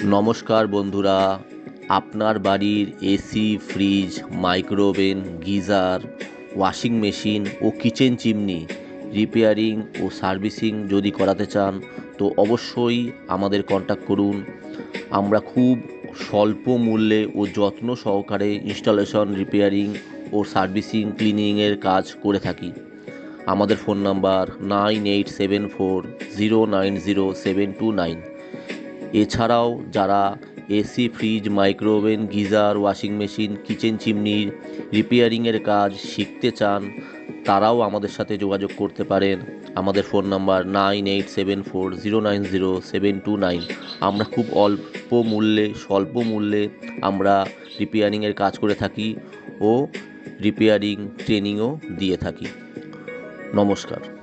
নমস্কার বন্ধুরা, আপনার বাড়ির AC, fridge, micro oven, geyser, washing machine ও কিচেন চিমনি রিপেয়ারিং ও সার্ভিসিং যদি করাতে চান তো অবশ্যই আমাদের কন্ট্যাক্ট করুন। আমরা খুব স্বল্প মূল্যে ও যত্ন সহকারে ইনস্টলেশন, রিপেয়ারিং ও সার্ভিসিং, ক্লিনিংয়ের কাজ করে থাকি। আমাদের ফোন নাম্বার 9874090729। এছাড়াও যারা AC, fridge, micro oven, geyser, washing machine, kitchen চিমনির রিপেয়ারিংয়ের কাজ শিখতে চান তারাও আমাদের সাথে যোগাযোগ করতে পারেন। আমাদের ফোন নাম্বার 9874090729। আমরা খুব স্বল্প মূল্যে আমরা রিপেয়ারিংয়ের কাজ করে থাকি ও রিপেয়ারিং ট্রেনিংও দিয়ে থাকি। নমস্কার।